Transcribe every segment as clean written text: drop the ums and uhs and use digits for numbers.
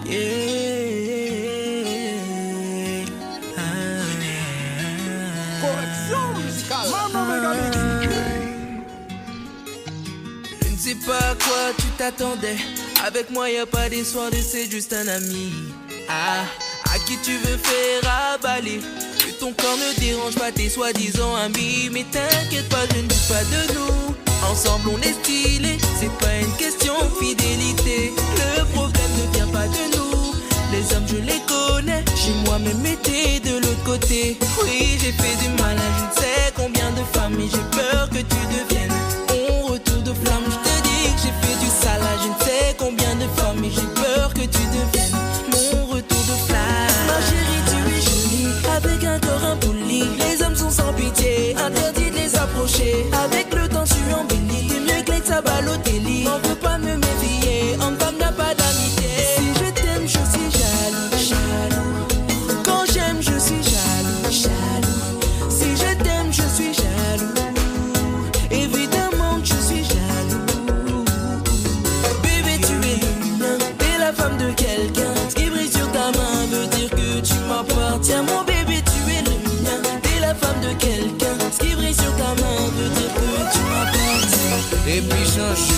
Je ne sais pas à quoi tu t'attendais. Avec moi y a pas d'histoire de c'est juste un ami. Ah, à qui tu veux faire avaler. Que ton corps ne dérange pas tes soi-disant amis. Mais t'inquiète pas, je ne doute pas de nous. Ensemble on est stylé, c'est pas une question de fidélité. Le problème ne vient pas de nous. Les hommes je les connais, j'ai moi-même été de l'autre côté. Oui, j'ai fait du mal à je ne sais combien de femmes. Et j'ai peur que tu deviennes mon retour de flamme. Je te dis que j'ai fait du sale à je ne sais combien de femmes. Et j'ai peur que tu deviennes mon retour de flamme. Ma chérie, tu es jolie, avec un corps impoli. Les hommes sont sans pitié, interdit de les approcher. Avec le temps tu embellis, t'es mieux que les Balotelli. On veut pas me méfier, homme femme n'a pas d'amitié. Si je t'aime, je suis jaloux. Quand j'aime, je suis jaloux. Si je t'aime, je suis jaloux. Évidemment que je suis jaloux. Bébé, tu es le mien, t'es la femme de quelqu'un. Ce qui brille sur ta main veut dire que tu m'appartiens. Mon bébé, tu es le mien, t'es la femme de quelqu'un. Ce qui brille sur ta main veut dire que tu m'appartiens. Et puis changer.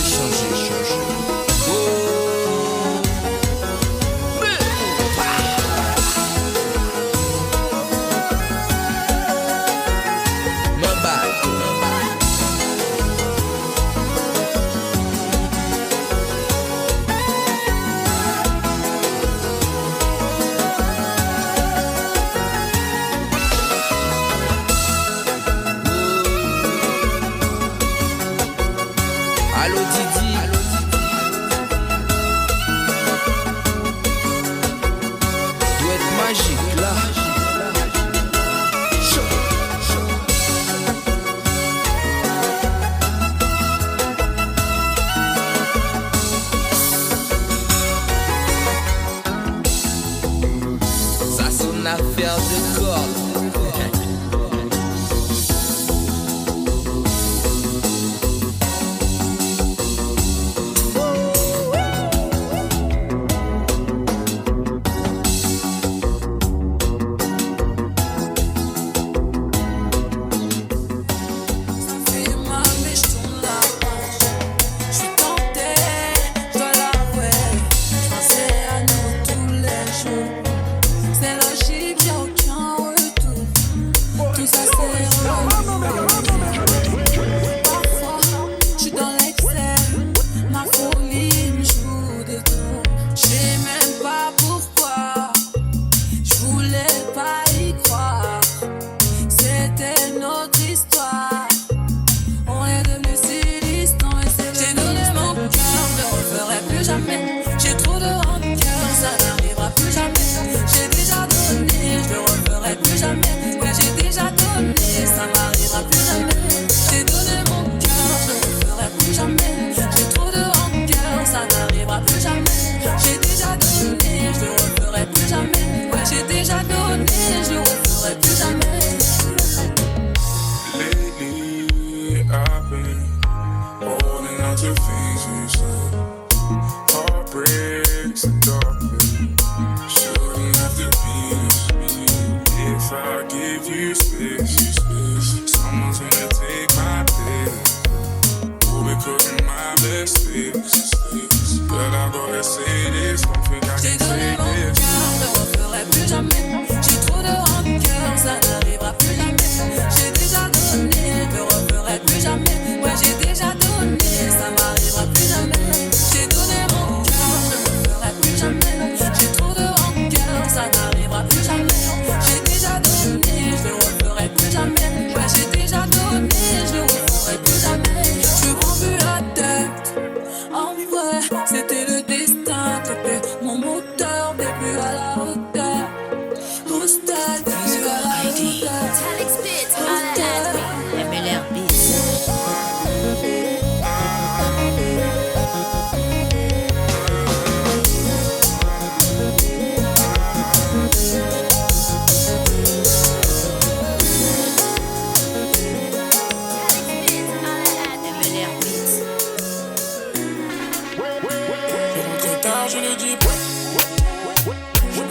Allô Didi. Doit être magique là. Ça c'est une affaire de corps.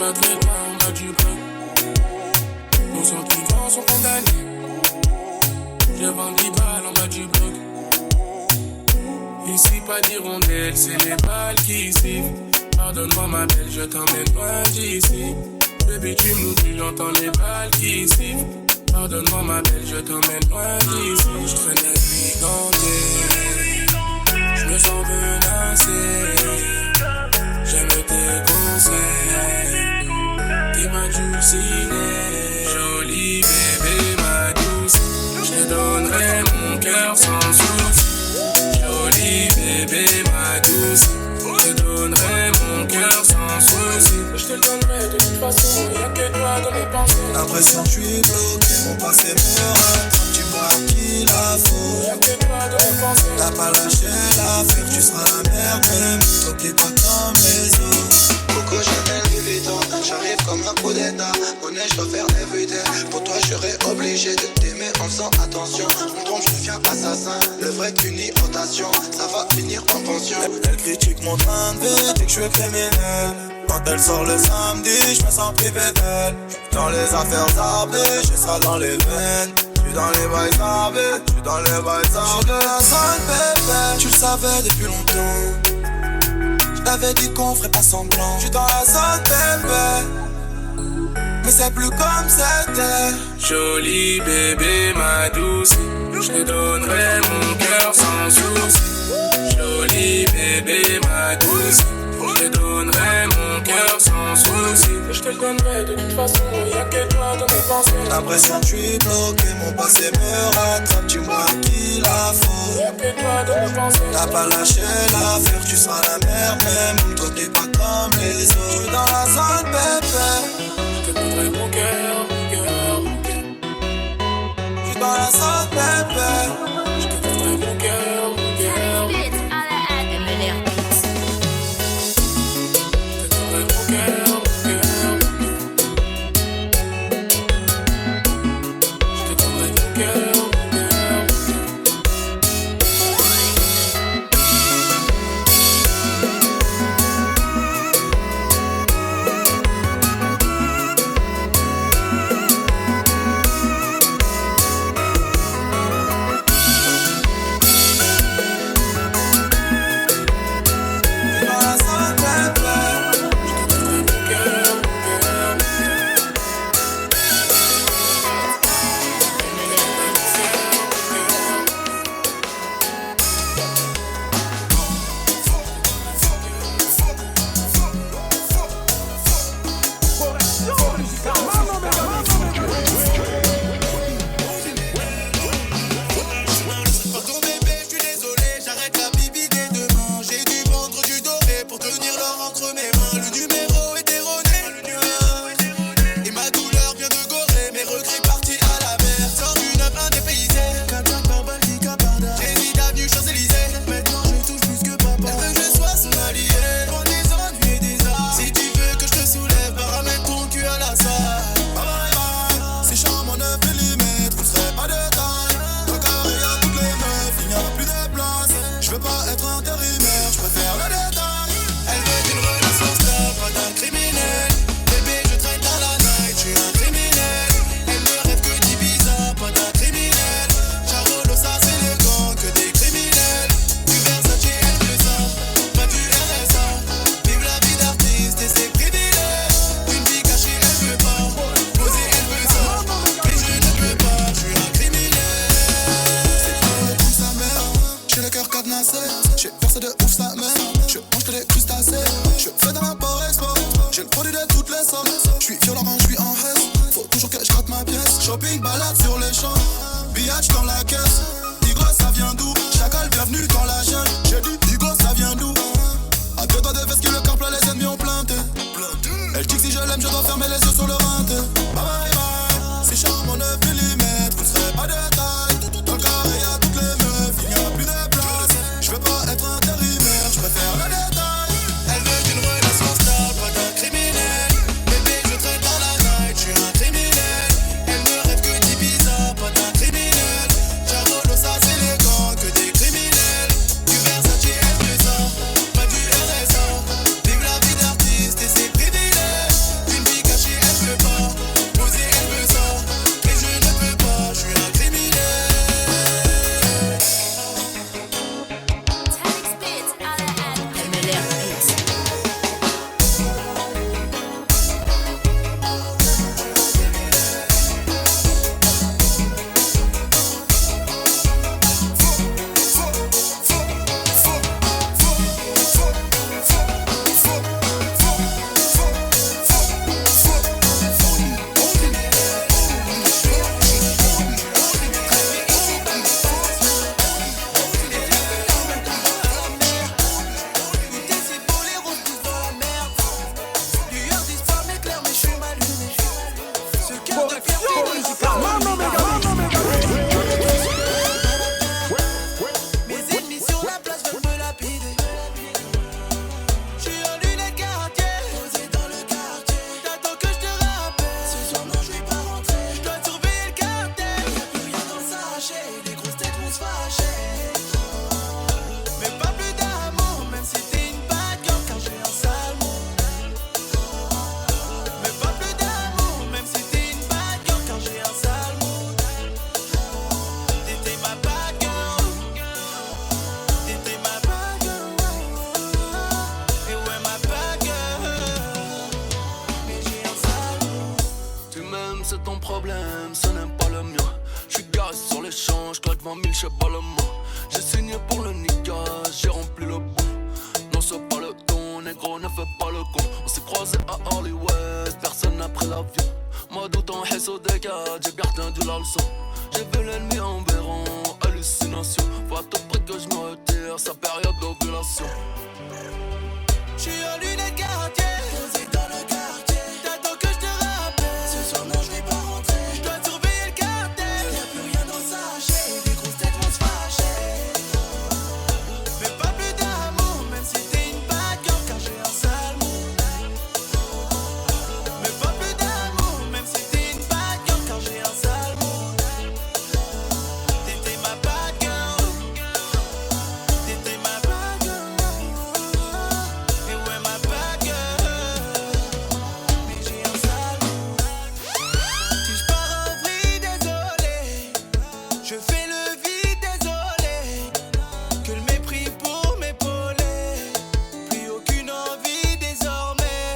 Madrid, on a du bloc. Nos sentiments sont condamnés. Je vends 10 balles en bas du bloc. Ici pas d'hirondelle, c'est les balles qui sifflent. Pardonne-moi ma belle, je t'emmène loin d'ici. Baby tu m'oublies, j'entends les balles qui sifflent. Pardonne-moi ma belle, je t'emmène loin d'ici. Je traîne la nuit gantée, je me sens menacé. J'aime tes conseils, t'es ma dulcinée. Jolie bébé, ma douce, je te donnerai mon cœur sans souci. Jolie bébé, ma douce, je te donnerai mon cœur sans souci. Je te le donnerai de toute façon, y'a que toi dans mes pensées. L'impression que je suis bloqué, mon passé me rattrape. Tu vois qu'il la faut, y'a que toi dans mes pensées. t'as pas lâché l'affaire, tu seras la merde même. T'oublie pas comme les autres. Coco Chanel Louis Vuitton, j'arrive comme un coup d'état. Monnaie je dois faire everyday. Pour toi je serais obligé de t'aimer en faisant attention. Je me trompe, je deviens assassin. Le vrai qu'une rotation, ça va finir en pension. Elle critique mon train de vie, dit que je suis criminel. Quand elle sort le samedi, je me sens privé d'elle. Dans les affaires arbées, j'ai ça dans les veines. J'suis dans les bails arbées, j'suis dans les bails arbées. J'suis de la zone bébé, tu le savais depuis longtemps. J't'avais dit qu'on ferait pas semblant. J'suis dans la zone bébé, mais c'est plus comme c'était. Jolie bébé, ma douce, je te donnerai mon cœur sans souci. Jolie bébé, ma douce, je te donnerai mon cœur sans souci. Je te le donnerai de toute façon, y'a que toi dans mes pensées. L'impression que je suis bloqué, mon passé me rattrape. Tu vois qu'il la faut, y'a que toi dans mes pensées. t'as pas lâché l'affaire, tu seras la merde même. Toi t'es pas comme les autres. J'suis dans la zone bébé, Je te donnerai mon cœur, mon cœur, mon cœur. j'suis dans la zone bébé. Je te donnerai mon cœur, mon cœur. Je te donnerai mon cœur, mon cœur. Je te donnerai mon cœur, mon cœur. Shopping, balade sur les champs, billage dans la caisse. Digo, ça vient d'où? Chacal, bienvenue dans la jungle. J'ai dit, Digo, ça vient d'où? À deux doigts de veste qui le car plein, les ennemis ont planté. Elle dit que si je l'aime, je dois fermer les yeux sur le rinté. Bye bye bye, si charme en 9 mm, vous ne serez pas de taille. Dans le carré, y'a toutes les meufs, il n'y a plus de place. Je veux pas être intérimaire, je préfère le détail. Elle veut d'une relation stable, pas d'un criminel. Bébé, je traîne dans la night, je suis un criminel. Elle ne rêve que d'Ibiza, pas d'un criminel. Charolo, ça c'est les gants, que des criminels. Du Versace, elle veut ça, pas du RSA. Vive la vie d'artiste et ses privilèges. Une problème, ce n'est pas le mien. J'suis garé sur les champs, j'claque 20 000, j'sais pas le mot. J'ai signé pour le nigga, j'ai rempli le bon. Non c'est pas le ton, négro ne fais pas le con. On s'est croisés à Hollywood, personne n'a pris l'avion. Moi d'où ton haisse au dégât, j'ai bien retenu la leçon. J'ai vu l'ennemi en béron, hallucination. Faut à tout prix que je me retire, sa période d'ovulation. J'suis en lunettes quartier, posé dans le quartier. T'attends que j'te rappelle, ce soir non j'vais pas rentrer. J'dois surveiller le cartel, y'a plus rien dans le sachet. Des grosses têtes vont se fâcher. Mais pas plus d'amour, même si t'es une bad girl, car j'ai un sale mood. Mais pas plus d'amour, même si t'es une bad girl, car j'ai un sale mood. T'étais ma bad girl, t'étais ma bad girl. Et ouais ma bad girl, mais j'ai un sale mood. Si j'pars en vrille, désolé, je fais le vide, désolé. Que le mépris pour m'épauler, plus aucune envie désormais.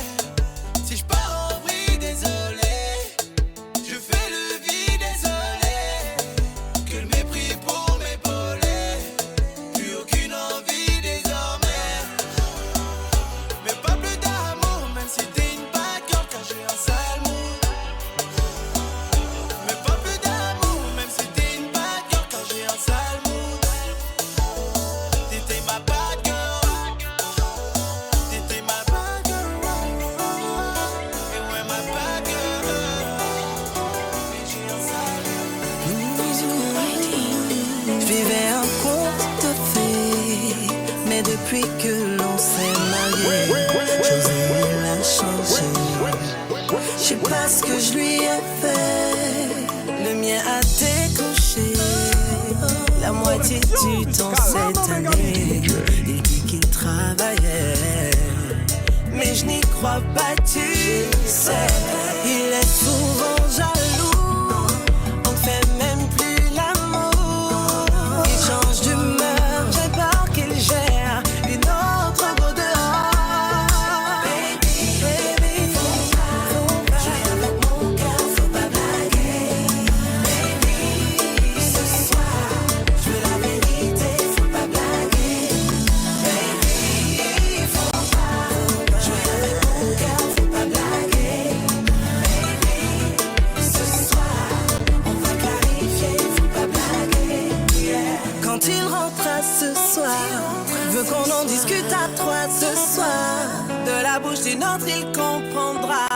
Si j'pars en vrille, désolé, je fais le vide, désolé. Que le mépris pour m'épauler, plus aucune envie désormais. Mais pas plus d'amour, même si t'es une bad girl, car j'ai un sale mood. Mais pas plus d'amour, même si t'es une bad girl, car j'ai un sale mood. T'étais ma bad girl, t'étais ma bad girl. Et ouais ma bad girl, mais j'ai un sale mood. Je vivais un conte de fées, mais depuis que l'on s'est marié, José l'a changé. Je sais pas ce que je lui ai fait, le mien a décoché. La moitié du temps cette année, il dit qu'il travaillait, mais je n'y crois pas, tu sais. Il est souvent jaloux, on ne fait même plus l'amour. Il change d'humeur, j'ai peur qu'il gère une autre go dehors. Baby, baby, faut pas jouer avec mon cœur, faut pas blaguer. Baby, ce soir, je veux la vérité, faut pas blaguer. Baby, faut pas jouer avec mon cœur, faut pas blaguer. Baby, ce soir, on va clarifier, faut pas blaguer. Yeah. Quand il rentrera ce soir, veut qu'on en discute à trois ce soir. De la bouche d'une autre, il comprendra.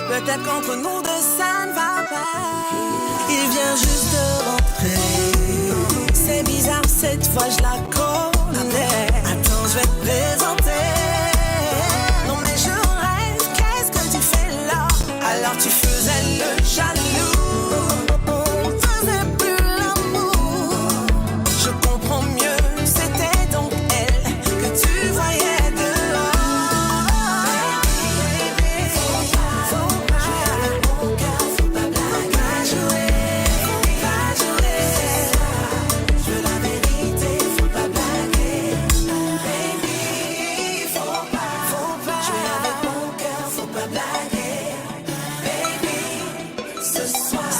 Peut-être qu'entre nous deux, ça ne va pas. Il vient juste de rentrer. C'est bizarre, cette fois je la connais. Attends, je vais te présenter. Non mais je rêve, qu'est-ce que tu fais là? Alors tu faisais le jaloux. On faisait plus l'amour. Je comprends mieux, c'était donc elle que tu voyais dehors. Baby, faut pas jouer avec mon cœur, faut pas blaguer. Faut pas jouer. Je veux la vérité, faut pas blaguer. Baby, faut pas jouer avec mon cœur, faut pas blaguer. Baby, ce soir,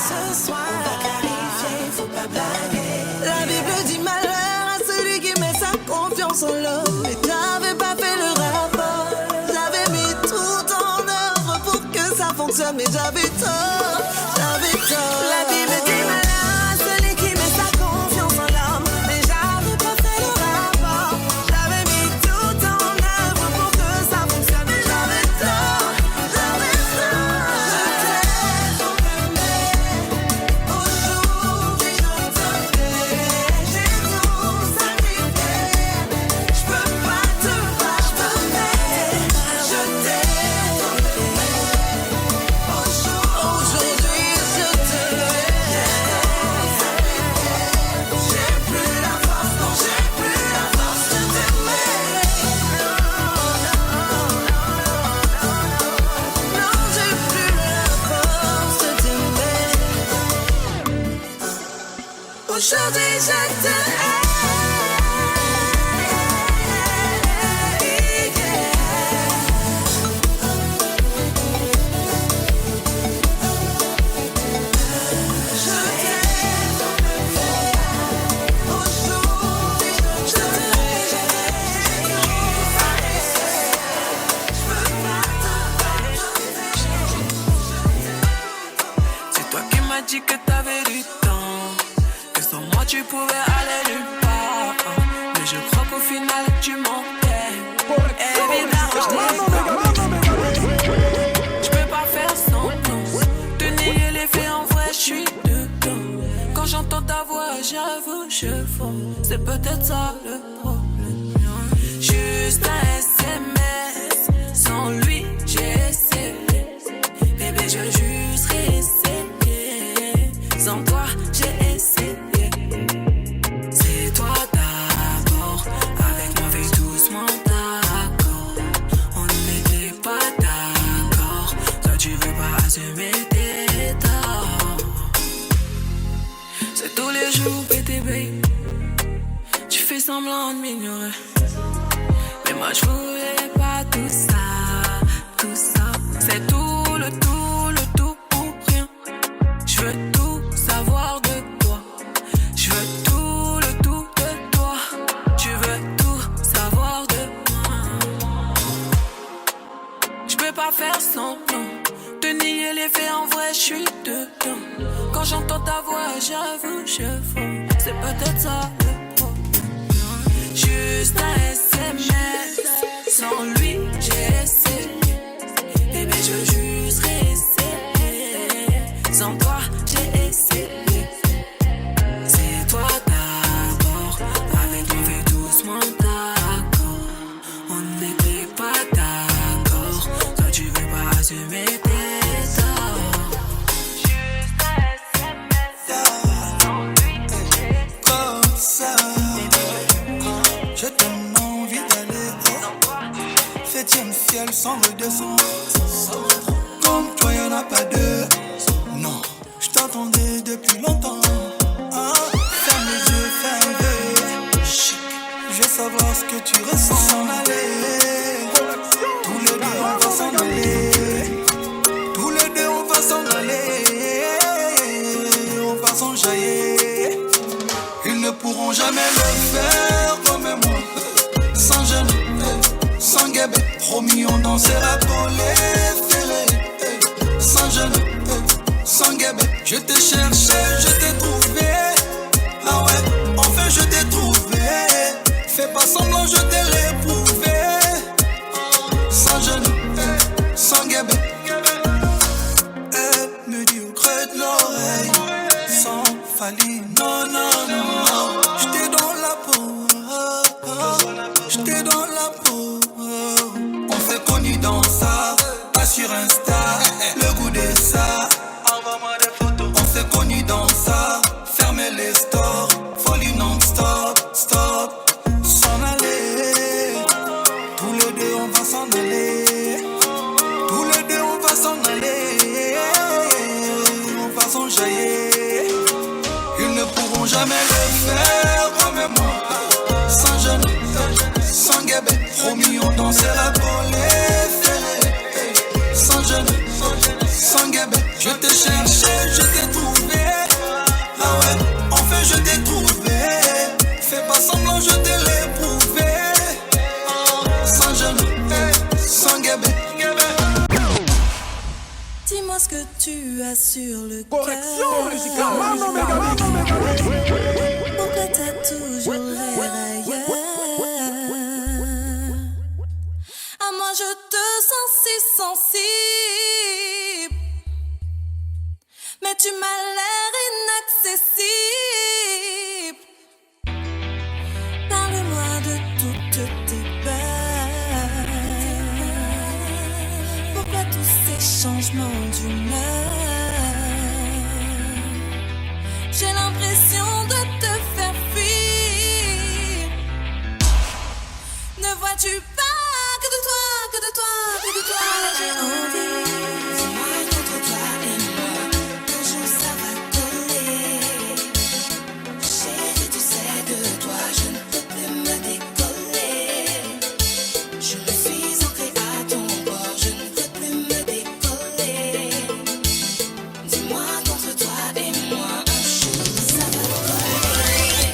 on va clarifier, faut pas blaguer. La Bible dit malheur à celui qui met sa confiance en l'homme. Et t'avais pas fait le rapport. J'avais mis tout en œuvre pour que ça fonctionne, mais j'avais tort, j'avais tort. La Bible dit malheur à celui qui met sa confiance en l'homme. Mais j'avais pas fait le rapport. J'avais mis tout en œuvre pour que ça fonctionne, mais j'avais tort, j'avais tort. Je t'ai aujourd'hui je te plais. J'ai tout sacrifié. Je peux pas te pardonner. Je t'ai aujourd'hui je te plais. J'ai plus la force, non j'ai plus la force de t'aimer. Non, j'ai plus la force de t'aimer. Aujourd'hui je te hais. dit que t'avais du temps, que sans moi tu pouvais aller nulle part. Mais je crois qu'au final tu mentais. Évidemment je peux pas faire semblant de nier les faits, en vrai je suis dedans. Quand j'entends ta voix j'avoue je fonds. C'est peut-être ça le problème. Juste un SMS, sans lui j'ai essayé. Bébé je veux juste réessayer. Sans toi j'ai essayé. C'est toi d'abord, avec moi fais doucement d'accord. On n'était pas d'accord, toi tu veux pas assumer tes torts. C'est tous les jours pété babe, tu fais semblant de m'ignorer. Mais moi je voulais pas tout ça, tout ça. C'est tout le tout pour rien. Je veux tout savoir de toi. Je veux tout le tout de toi. Tu veux tout savoir de moi. Je peux pas faire semblant de nier les faits, en vrai je suis dedans. Quand j'entends ta voix j'avoue je fonds. C'est peut-être ça le problème. Juste un SMS, sans lui j'ai essayé. Bébé je veux juste réessayer. Sans toi j'ai essayé. C'est toi d'abord, avec moi fais doucement d'accord. On n'était pas d'accord, toi tu veux pas assumer tes torts. Juste un SMS, sans lui j'ai comme ça. Je t'aime, envie d'aller septième ciel sans redescendre. Comme toi y'en a pas deux. Non, je t'attendais depuis longtemps. Ferme les yeux, fais un vœu. Chic, je veux savoir ce que tu ressens. S'en aller. Tous les deux on va s'en aller. Tous les deux on va s'en aller. On va s'enjailler. Ils ne pourront jamais le faire comme moi. Sans gêne, sans guébé. Promis on dansera pour les ferrés. Sans gêne, sans guébé. Je t'ai cherché, je t'ai trouvé. Ah ouais, enfin je t'ai trouvé. Fais pas semblant, je t'ai réprouvé. Sans gêne, sans guébé. Elle me dit au creux de l'oreille, sans faille, non, non, non. J'étais dans la peau, j'étais dans la peau. On s'est connus dans ça, pas sur Insta, le goût de ça. Envoie-moi des photos. On s'est connus dans ça, fermez les stores, folie non-stop, stop. S'en aller, tous les deux on va s'en aller. Tous les deux on va s'en aller. On va s'enjailler. Ils ne pourront jamais le faire comme moi. Sans gêne, sans guébé. Promis on dansera pour les ferrés. Sans gêne, sans guébé. Je t'ai cherché, je t'ai trouvé. Ah ouais, enfin je t'ai trouvé. Fais pas semblant, je t'ai réprouvé. Sans gêne, sans guébé. Dis-moi ce que tu as sur le Correction musicale. Pourquoi t'as toujours l'air ailleurs? À moi je te sens si sensible, mais tu m'as l'air inaccessible. Parle-moi de toutes tes peurs. Pourquoi tous ces changements d'humeur? J'ai l'impression de te faire fuir. Ne vois-tu pas que de toi, que de toi, que de toi j'ai envie? Dis-moi contre toi et moi, un jour ça va coller. Chérie, tu sais que de toi je ne peux plus me décoller. Je me suis ancrée à ton bord, je ne peux plus me décoller. Dis-moi contre toi et moi, un jour ça va coller.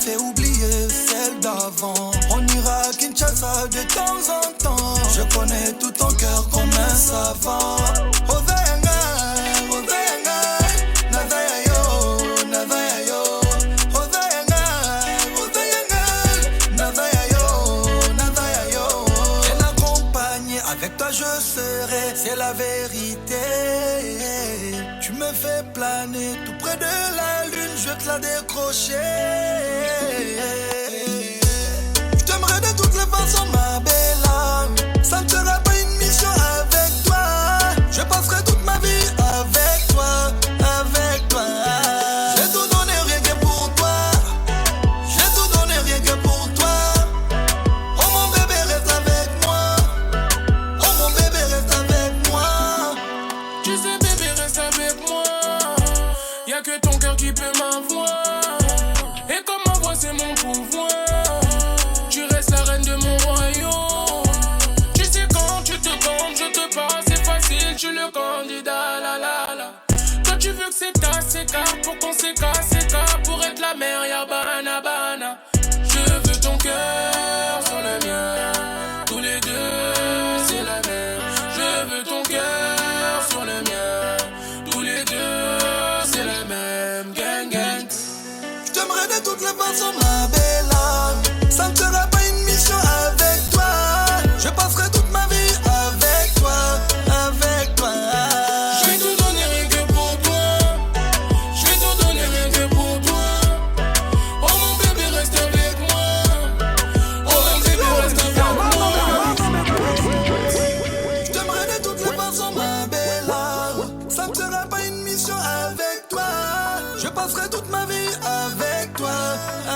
fait oublier celle d'avant. On ira à Kinshasa de temps en temps. Je connais tout ton cœur comme un savant. Ovenga, Ovenga, Navaya yo, Navaya yo. Ovenga, Ovenga, Navaya yo, Navaya yo. Bien accompagné, avec toi je serai, c'est la vérité. Tu me fais planer tout près de la lune, je vais te la décrocher. Je t'aimerai de toutes les façons, ma belle âme. Ça ne sera pas une mission avec toi. Je passerai toute ma vie avec toi, avec toi. Je vais tout donner rien que pour toi. Je vais tout donner rien que pour toi. Oh mon bébé reste avec moi. Oh mon bébé reste avec moi. Tu sais bébé reste avec moi. Y'a que ton cœur qui peut m'avoir. Et comme ma voix c'est mon pouvoir. Tu restes la reine de mon royaume. Tu sais quand tu te comptes, je te passe, c'est facile, tu le candidat, la la la. Toi tu veux que c'est assez car pour qu'on s'écasse, pour être la mère, y'a bana bana. Je veux ton cœur sur le mien, tous les deux c'est la même. Je veux ton cœur sur le mien, tous les deux c'est la même. Gang gang. Je t'aimerai de toutes les façons, ma belle âme. Ça ne sera pas une mission avec toi. Je passerai toute ma vie avec toi, avec toi. Je vais tout donner rien que pour toi. Je vais tout donner rien que pour toi. Oh mon bébé reste avec moi. Oh mon bébé reste avec moi. Je t'aimerai de toutes les façons, ma belle âme. Ça ne sera pas une mission avec toi. Je passerai toute ma vie avec toi,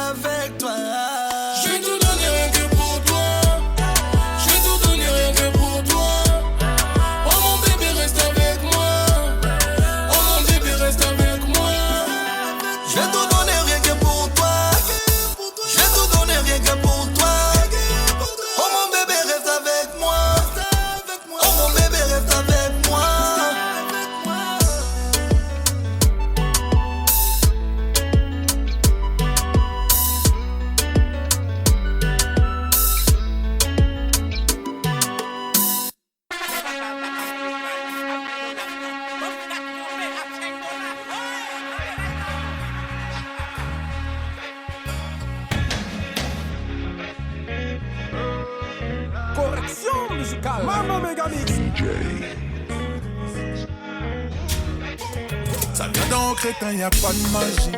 avec toi. Je vais tout donner rien que pour toi. Je vais tout donner rien que pour toi. Oh mon bébé reste avec moi. Oh mon bébé reste avec moi. Je vais tout donner rien que pour toi. Je vais tout donner rien que pour toi. Oh mon bébé reste avec moi. Oh mon bébé reste avec moi. Correction musicale. Mambo Megamix. Ça vient d'un crétin, y'a pas de magie.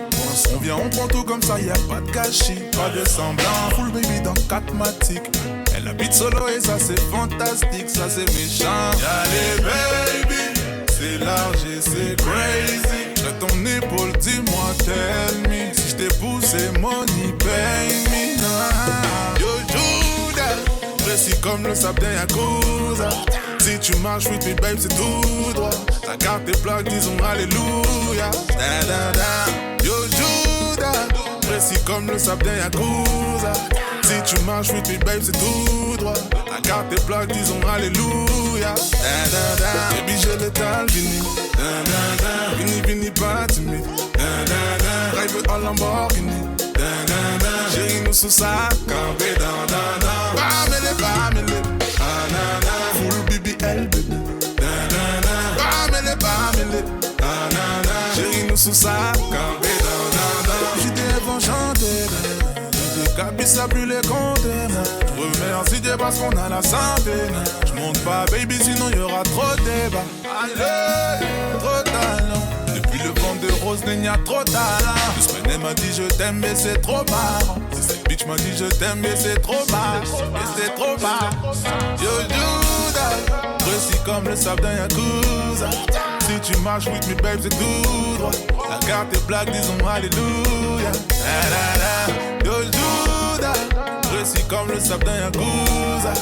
On vient, on prend tout comme ça, y'a pas de gâchis. Pas de semblant, full baby dans 4 matiques. Elle habite solo et ça c'est fantastique, ça c'est méchant. Y'a les baby, c'est large et c'est crazy. J'ai ton épaule, dis-moi, tell me. Si j't'ai poussé, money, pay me. Yo Judas, précis comme le sable d'un Yakuza. Si tu marches with me babe c'est tout droit. Ta carte tes plaques disons alléluia. Da da da. Yo Judas, précis comme le sable d'un Yakuza. Si tu marches with me babe c'est tout droit. Ta carte tes plaques disons alléluia. Da da da. Baby j'ai l'étal vini. Da da da. Vini vini pas timide. Da da da. Drive en Lamborghini. Da da da. Chérie nous sous sa campé. Da da da. Bamele. Ah na na. Full BBL bébé. Da da da. Bamele. Ah na na. Chérie nous sous sa campé. Da da da. J'étais bon chanter. Capissa plus les compter. Remercie Dieu parce qu'on a la santé. J'monte pas baby sinon y'aura trop de débat. Allez, trop de talent. Depuis le vent de rose n'y a trop de talent. Le semaine elle m'a dit je t'aime mais c'est trop marrant. Cette bitch m'a dit je t'aime mais c'est trop marrant. Mais c'est trop marrant. Yo Judas, précis comme le sable d'un Yakuza. Si tu marches with me babe c'est tout droit. La carte est blague disons alléluia. Da da da. Yo Judas, précis comme le sable d'un Yakuza.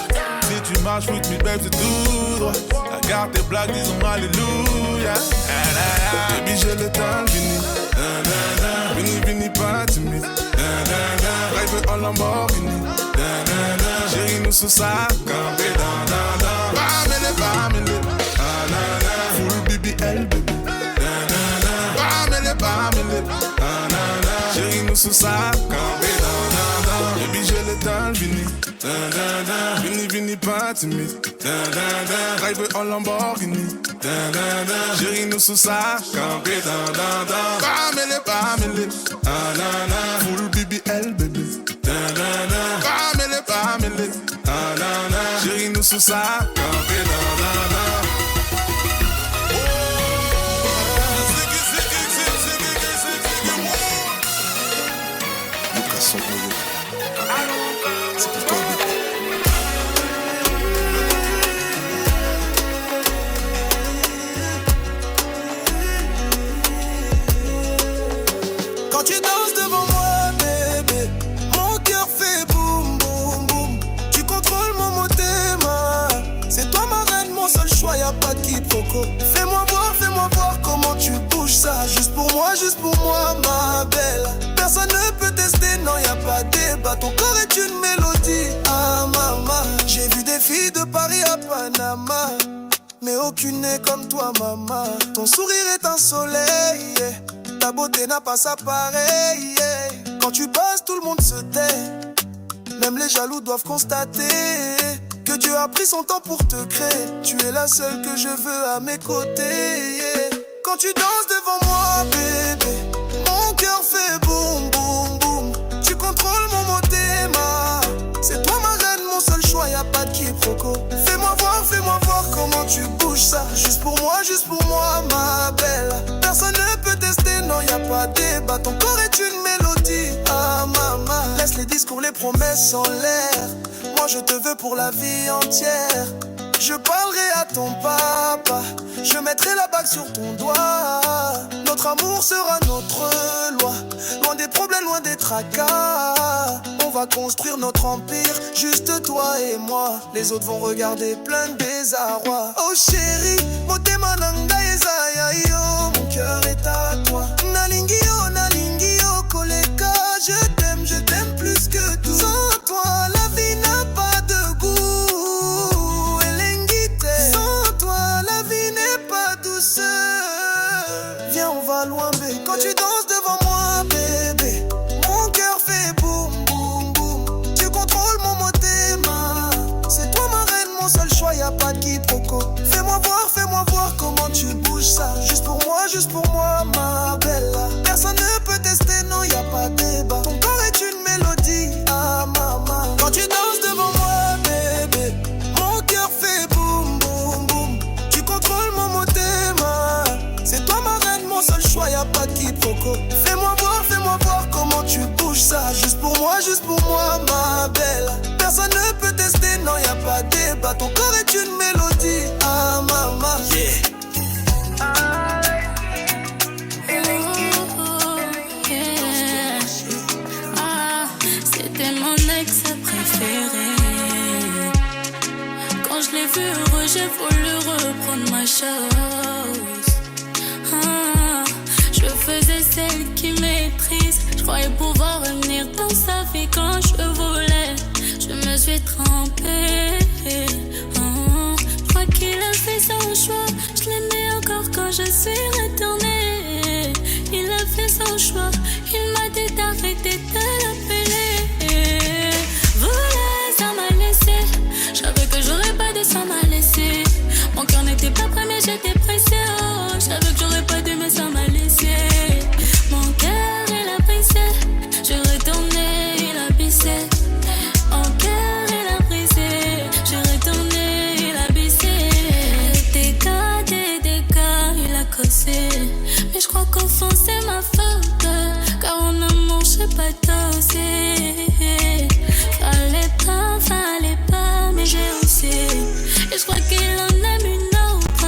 Si tu marches with me babe c'est tout droit. La carte est blague disons alléluia. Da da da. Baby j'ai le temps vini. Da da da. Vini vini pas timide. Da da da. Drive en Lamborghini. Da da da. Chérie nous sous sa campé. Da da da. Bamele. Ah na na. Full BBL bébé. Da da da. Bamele. Ah na na. Chérie nous sous sa campé. dans le vini. Vini, vini, pas timide. Drive en Lamborghini. Chérie, nous sous ça, campé. Pas mêlé. Full BBL, bébé. Pas mêlé. Chérie, nous sous ça, campé. C'est pour toi, bébé. Quand tu danses devant moi, bébé, mon cœur fait boum, boum, boum. Tu contrôles mon motema. C'est toi ma reine, mon seul choix, y'a pas de quiproquo. Fais-moi voir comment tu bouges ça. Juste pour moi, ma belle. Personne ne peut tester, non, y'a pas de débat. Ton corps est une mélodie, ah maman. J'ai vu des filles de Paris à Panama, mais aucune n'est comme toi, maman. Ton sourire est un soleil, yeah. Ta beauté n'a pas sa pareille, yeah. Quand tu passes, tout le monde se tait. Même les jaloux doivent constater que Dieu a pris son temps pour te créer. Tu es la seule que je veux à mes côtés, yeah. Quand tu danses devant moi, bébé, mon cœur fait boum, boum, boum. Tu contrôles mon motema. C'est toi ma reine, mon seul choix, y'a pas de quiproquo. Fais-moi voir comment tu bouges ça. Juste pour moi, ma belle. Personne ne peut tester, non, y'a pas de débat. Ton corps est une mélodie, ah maman. Laisse les discours, les promesses en l'air. Moi je te veux pour la vie entière. Je parlerai à ton papa, je mettrai la bague sur ton doigt. Notre amour sera notre loi, loin des problèmes, loin des tracas. On va construire notre empire, juste toi et moi. Les autres vont regarder plein de désarroi. Oh chérie, motema nanga ezaya yo. Mon cœur est à toi. Nalingi yo, koleka. Je t'aime plus que tout. Sans toi, la vie n'a pas de goût. Sans toi, la vie n'est pas douce. Viens, on va loin, bébé. Quand tu danses devant moi, bébé, mon cœur fait boum, boum, boum. Tu contrôles mon motema. C'est toi ma reine, mon seul choix, y'a pas de quiproquo. Fais-moi voir comment tu bouges ça. Juste pour moi, ma belle. Personne ne peut tester, non, y'a pas de débat. Ton corps est une mélodie, ah maman. Quand tu danses devant moi, bébé, mon cœur fait boum, boum, boum. Tu contrôles mon motema. C'est toi ma reine, mon seul choix, y'a pas de quiproquo. Fais-moi voir comment tu bouges ça. Juste pour moi, ma belle. Personne ne peut tester, non, y'a pas de débat. Ton corps est une mélodie, ah maman. Yeah. C'était mon ex préféré. Quand je l'ai vu heureux, j'ai voulu reprendre ma chose. Je faisais celle qui méprise. Je croyais pouvoir revenir dans sa vie quand je voulais. Je me suis trompée. Je crois qu'il a fait son choix. Je l'aimais encore quand je suis retournée. Il a fait son choix. Il m'a dit d'arrêter de l'appeler. Voulait, ça m'a laissé. Je savais que j'aurais pas dû, ça m'a laissé. Mon cœur n'était pas prêt mais j'étais pressée. Oh, je savais que j'aurais pas dû mais ça m'a laissé. Mon cœur il a brisé. Je retournais, il a baissé. Mon cœur il a brisé. Je retournais, il a baissé. Des dégâts, il a causé. Mais je crois qu'au fond c'est ma faute. Car en amour je sais pas doser. Fallait pas, mais j'ai osé. Et je crois qu'il en aime une autre.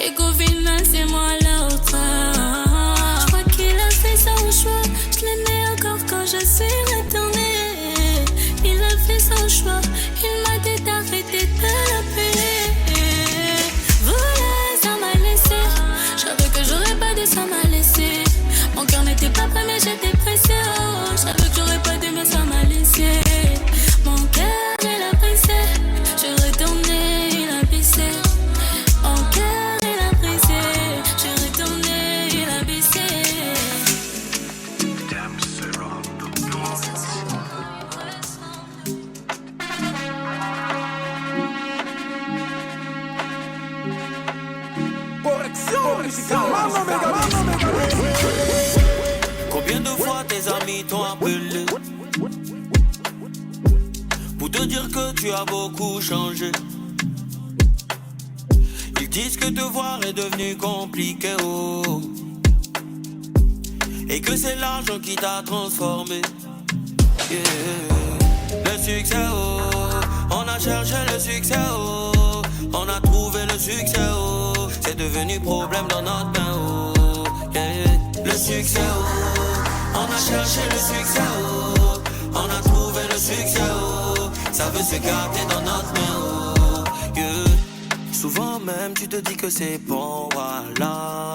Et qu'au final c'est moi l'autre. Je crois qu'il a fait son choix. Je l'aimais encore quand je suis retournée. Il a fait son choix. Il m'a dit d'arrêter de l'appeler. Voulait, ça m'a laissé. Je savais que j'aurais pas dû, ça m'a laissé. Mon cœur n'était pas prêt mais j'étais pressée. Oh, je savais que j'aurais pas dû mais ça m'a laissé. Mon cœur il a brisé. Je retournais, il a baissé. Mon cœur il a brisé. Je retournais, il a baissé. t'ont appelé pour te dire que tu as beaucoup changé. Ils disent que te voir est devenu compliqué, oh, et que c'est l'argent qui t'a transformé. Yeah. Le succès, oh, on a cherché le succès, oh, on a trouvé le succès, oh, c'est devenu problème dans notre main, oh, yeah. Le succès, oh, on a cherché le succès, oh, on a trouvé le succès, oh, ça veut se garder dans notre main, oh, yeah. Souvent même tu te dis que c'est bon, voilà.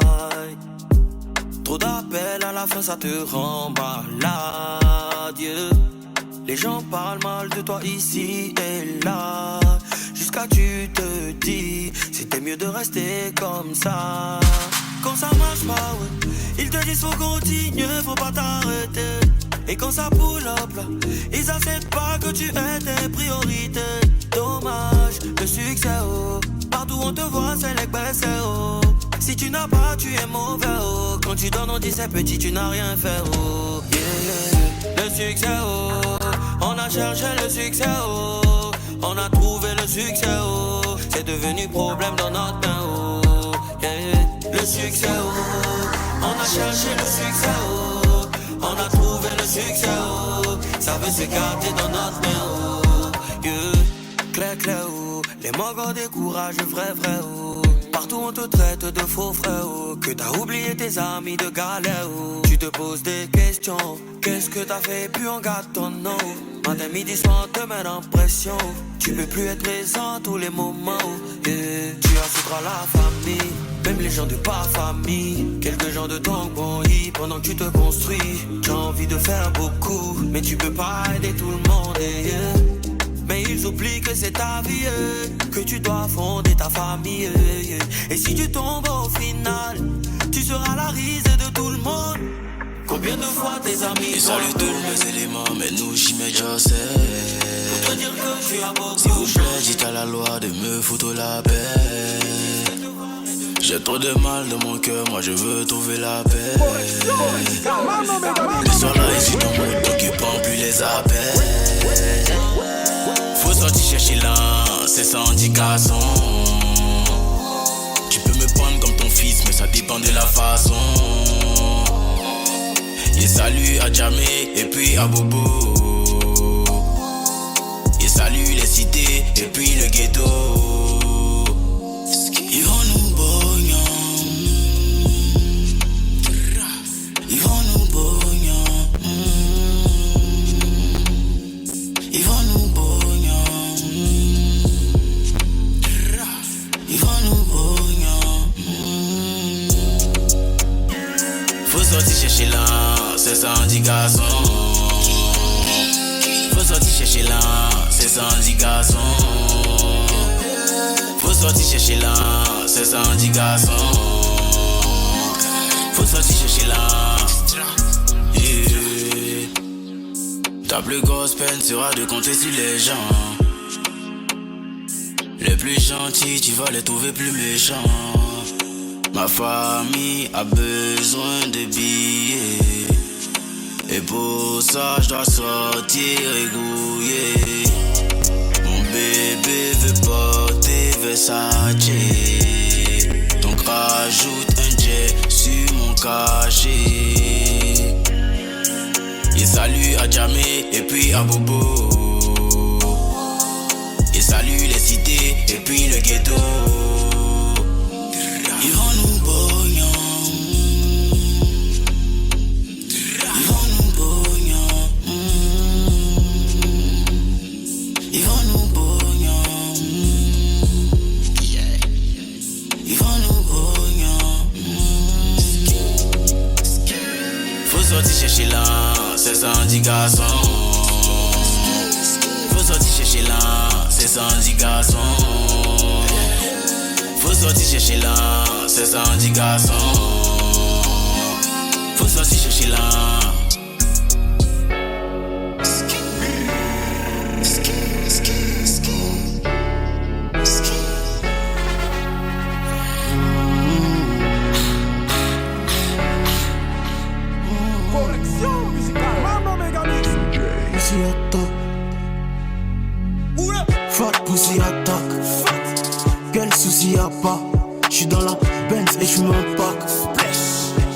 Trop d'appels à la fin ça te rend malade, yeah. Les gens parlent mal de toi ici et là, jusqu'à tu te dis c'était mieux de rester comme ça. Quand ça marche pas, ouais, ils te disent faut continuer, faut pas t'arrêter. Et quand ça pull up là, ils acceptent pas que tu aies tes priorités. Dommage, le succès, oh, partout on te voit c'est les baisses, oh. Si tu n'as pas, tu es mauvais, oh. Quand tu donnes, on dit c'est petit, tu n'as rien fait, oh, yeah, yeah. Le succès, oh, on a cherché le succès, oh, on a trouvé le succès, oh, c'est devenu problème dans notre main, oh, yeah. Le succès, oh, on a cherché le succès, oh, on a trouvé le succès, oh, ça veut se garder dans notre main, oh, yeah. Clair, clair, oh, les mots découragent, vrai, vrai, oh. Partout on te traite de faux frère, oh, que t'as oublié tes amis de galère, oh. Tu te poses des questions, qu'est-ce que t'as fait, puis on garde ton nom. Matin, midi, soir, on te met en pression. Tu peux plus être présent tous les moments, yeah. Tu as à la famille, même les gens de pas famille. Quelques gens de ton pays pendant que tu te construis. J'ai envie de faire beaucoup, mais tu peux pas aider tout le monde, yeah. Mais ils oublient que c'est ta vie, que tu dois fonder ta famille, et si tu tombes au final, tu seras la risée de tout le monde. Combien de fois tes amis ils saluent tous les éléments, mais nous j'y mets je sais. Pour te dire que tu as beaucoup. S'il vous plaît, dites à la loi de me foutre la paix. J'ai trop de mal dans mon cœur, moi je veux trouver la paix. Les soirs là, ici dans mon dos qui prend plus les appels. Faut sortir chercher là, c'est sans indication. Tu peux me prendre comme ton fils, mais ça dépend de la façon. Et salut à Jamé et puis à Bobo. Et salut les cités et puis le ghetto. Ils vont nous bogner. Ils vont nous bogner. Ils vont nous bogner. Ils vont nous bogner. Faut sortir chercher là, c'est sans indication. Faut sortir chercher là, c'est sans indication. Faut sortir chercher là, c'est sans indication. Faut sortir chercher là, yeah. Ta plus grosse peine sera de compter sur les gens. Les plus gentils, tu vas les trouver plus méchants. Ma famille a besoin de billets, et pour ça je dois sortir et gouiller. Mon bébé veut porter Versace, donc rajoute un jet sur mon cachet. Et salut à Jamé et puis à Bobo. Et salut les cités et puis le ghetto. Ils vont nous bogner. Ils vont nous bogner. Ils vont nous bogner. Ils vont nous bogner. Faut sortir chercher là, c'est sans indication. Faut sortir chercher là, c'est sans indication. Faut sortir chercher là, c'est sans indication. Faut sortir chercher là. Collection musicale, pussy attack. Fat pussy attaque. Quel souci y'a pas. J'suis dans la Benz et j'fume un pack.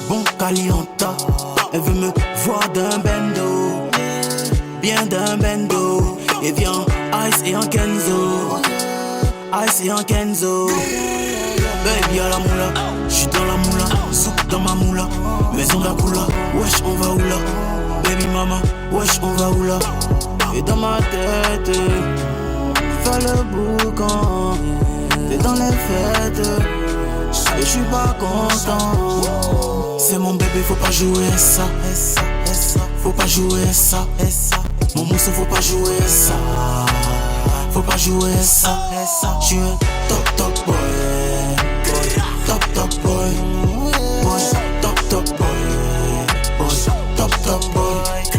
Bon calienta. Elle veut me voir d'un bendo. Bien d'un bendo. Et viens Ice et en Kenzo. Ice et en Kenzo. Baby à la moula. J'suis dans la moula. Soupe dans ma moula. Maison d'Akoula. Wesh on va où là. Baby mama. Wesh on va où là. Et dans ma tête fais le boucan. T'es dans les fêtes et j'suis pas content. C'est mon bébé, faut pas jouer ça. Faut pas jouer ça. Mon mousseau, faut pas jouer ça. Faut pas jouer ça. J'suis un top boy. Top boy. Top boy.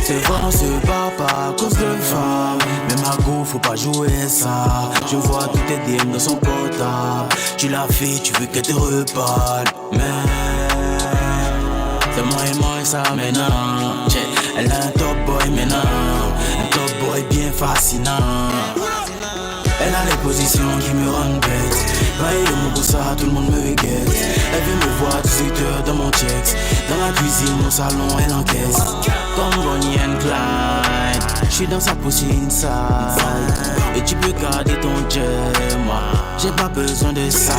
C'est vrai on se bat pas à cause de femmes. Mais ma go faut pas jouer ça. Je vois tous tes DM dans son portable. Tu l'as fait, tu veux qu'elle te reparle. Mais c'est moi et ça maintenant. Elle a un top boy maintenant. Un top boy bien fascinant. Elle a les positions qui me rendent bête. Baille mon ça, tout le monde me guette. Elle veut me voir 18h dans mon checks. Dans la cuisine, au salon, elle encaisse. Comme Bonnie and Clyde. J'suis dans sa pussy inside. Et tu peux garder ton jet, moi j'ai pas besoin de ça.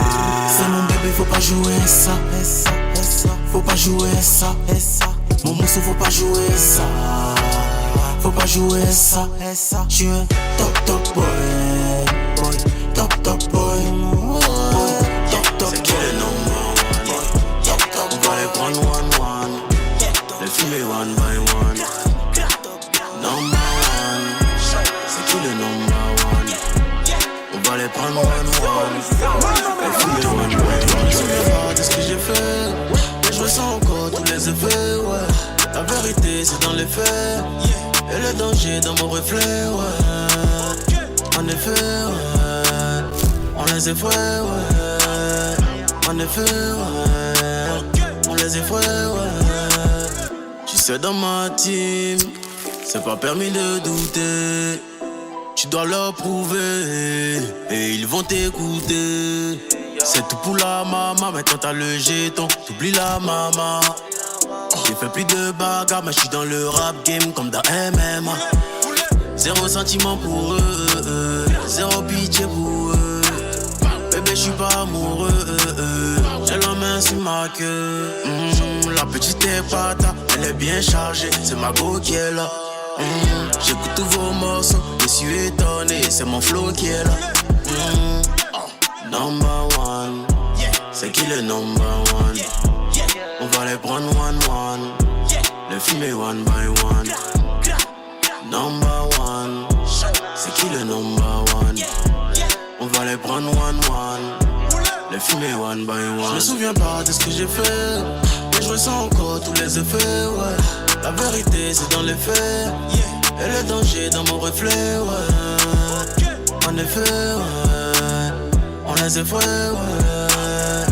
C'est mon bébé, faut pas jouer ça. Faut pas jouer ça. Mon mousseau, faut pas jouer ça. Faut pas jouer ça. J'suis un top boy. Top boy. C'est qui le number one? On va les prendre one. Les fumer one by one. Number one. C'est qui le number one? On va les prendre one. Les fumer one by one. Je me souviens pas de ce que j'ai fait, mais je ressens encore tous les effets, ouais. La vérité c'est dans les faits, et le danger dans mon reflet, ouais. En effet, ouais. On les effraie, ouais. En effet, ouais. On les effraie, ouais. Tu sais dans ma team, c'est pas permis de douter. Tu dois leur prouver, et ils vont t'écouter. C'est tout pour la maman, mais quand t'as le jeton, t'oublies la maman. J'ai fait plus de bagarres, mais j'suis dans le rap game comme dans MMA. Zéro sentiment pour eux, zéro pitié pour eux. Bébé, j'suis pas amoureux, j'ai la main sur ma queue. La petite est pata, elle est bien chargée, c'est ma go qui est là. J'écoute tous vos morceaux, je suis étonné, c'est mon flow qui est là. Number one, c'est qui le number one? On va les prendre one, les fumer one by one. Number one, c'est qui le number one? On va les prendre one, les fumer one by one. Je me souviens pas de ce que j'ai fait, mais je ressens encore tous les effets, ouais. La vérité c'est dans les faits, et le danger dans mon reflet, ouais. En effet, ouais. On les effraie, ouais.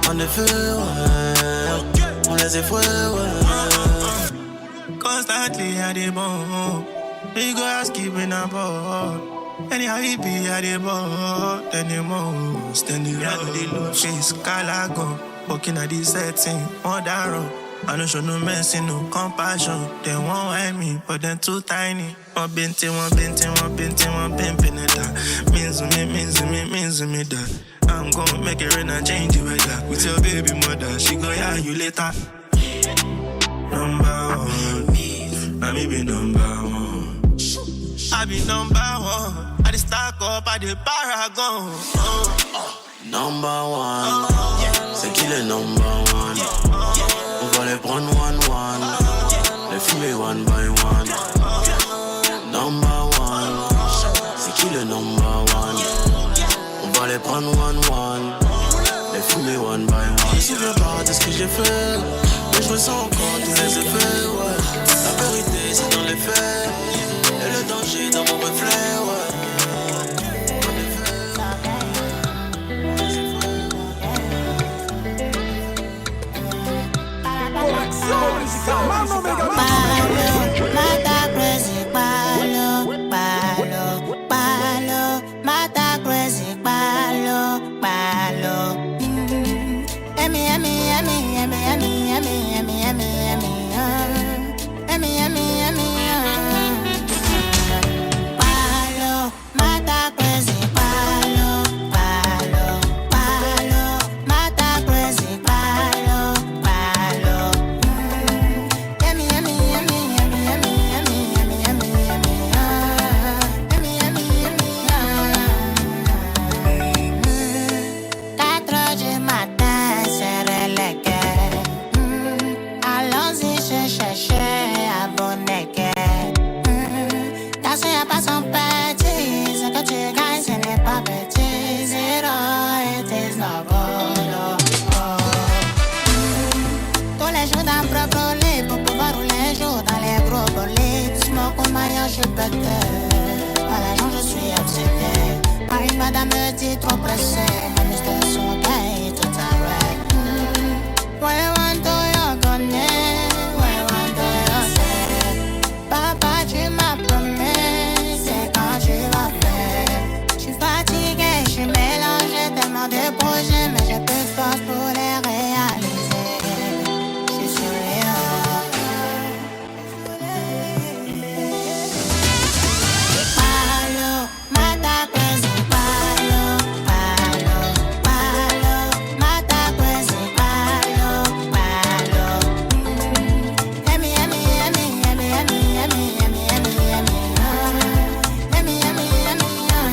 En effet, ouais. On les effraie, ouais. Constantly at the ball, we go ask keeping a ball. Anyhow he be at the ball, then the most, then the road. Face calago, walking at the setting, on that road. I don't show no mercy, no compassion. They won't hide me, but they're too tiny. One binting, pimping it that. Means to me that. I'm gonna make it rain and change it right there. With your baby mother, she go yeah you later. Number one, I be number one. I be number one. I just stack up, I the paragon. Number one, c'est qui le number one? On va les prendre one, les fumer one by one. Number one, c'est qui le number one? On va les prendre one, les fumer one by one. Je me souviens pas de ce que j'ai fait, mais je ressens encore tous les effets, ouais. La vérité c'est dans les faits, et le danger dans mon reflet, ouais. Mata crazy palo. je suis pété. À l'agent, je suis obsédé. Par une madame me dit trop pressé. Ma mystère sur mon pays, tout arrête. Ouais, one to your connais. Ouais, one to your say. Papa, tu m'as promis. C'est quand tu vas faire. Je suis fatiguée, je suis mélangée. Tellement de projets, mais j'ai peu de force pour les réaliser. Je suis sur les palo, mata crazy, palo, palo, palo, mata crazy, palo, palo. Yummy, yummy, yummy, yummy, yummy, yummy, yummy, yummy, yummy, yummy, yummy, yummy,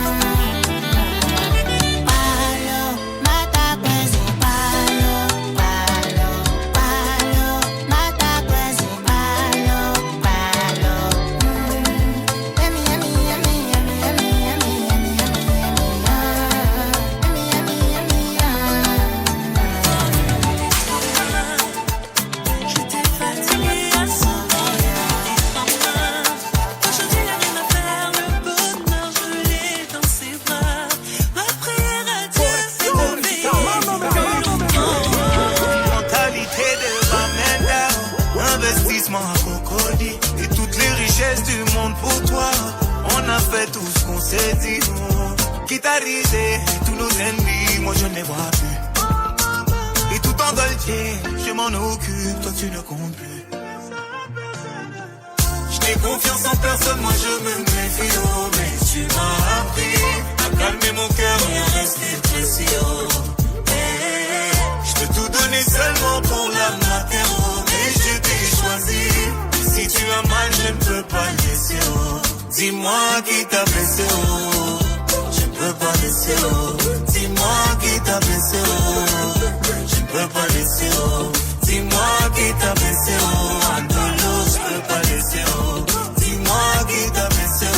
palo, mata crazy, palo, palo, palo, mata crazy, palo, palo. Yummy, yummy, yummy, yummy, yummy, yummy, yummy, yummy, J'étais fatiguée à s'envoler aujourd'hui la vie m'a fait le bonheur, je l'ai dans ses bras. Ma prière à Dieu, c'est de veiller. Mentalité de Bamenda, investissement à Cocody. Et toutes les richesses du monde pour toi. On a fait tout ce qu'on s'est dit. Quitte à riser tous nos ennemis, moi je ne les vois plus. Et tout en dolce, je m'en occupe, toi tu ne comptes plus. Je n'ai confiance en personne, moi je me méfie, oh, mais tu m'as appris à calmer mon cœur et à rester précis, oh. Je peux tout donner seulement pour la mater, oh, mais je t'ai choisi. Si tu as mal, je ne peux pas laisser, oh. Dis-moi qui t'a blessé, oh. Je ne peux pas laisser, oh. Dis-moi qui t'a blessé, oh. Je ne peux pas laisser, oh. Dis-moi qui t'a blessé, oh. Andolo, je peux pas laisser, oh. Dis-moi qui t'a blessé, oh.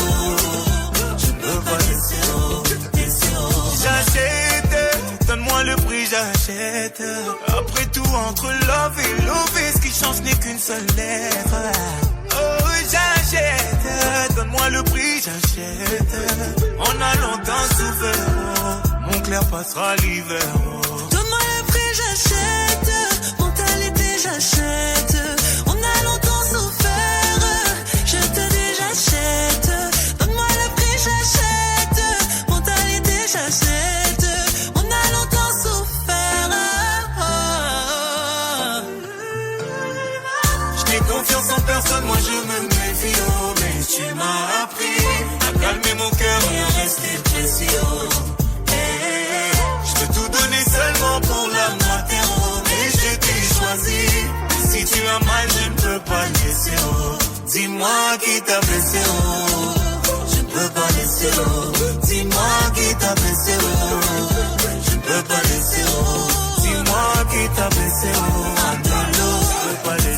Je ne peux pas laisser, oh. Laisser, oh. J'achète, donne-moi le prix, j'achète. Après tout, entre love et love, ce qui change n'est qu'une seule lettre. Oh, j'achète, donne-moi le prix, j'achète. On a longtemps souffert, oh. Mon clair passera l'hiver, oh. Donne-moi le prix, j'achète. Mentalité, j'achète. On a longtemps souffert. Je te dis, j'achète. Donne-moi le prix, j'achète. Mentalité, j'achète. On a longtemps souffert. Je n'ai confiance en personne, moi je me méfie, oh. Mais tu m'as appris à calmer mon cœur et à rester précis, oh. Je peux tout donner seulement pour la mater, oh. Mais je t'ai choisi. Si tu as mal, je ne peux pas laisser, oh. Dis-moi qui t'a blessé, oh. Je ne peux pas laisser, oh. Dis-moi qui t'a blessé, oh. Je ne peux pas laisser, oh. Dis-moi qui t'a blessé, oh. Andolo, je peux pas laisser.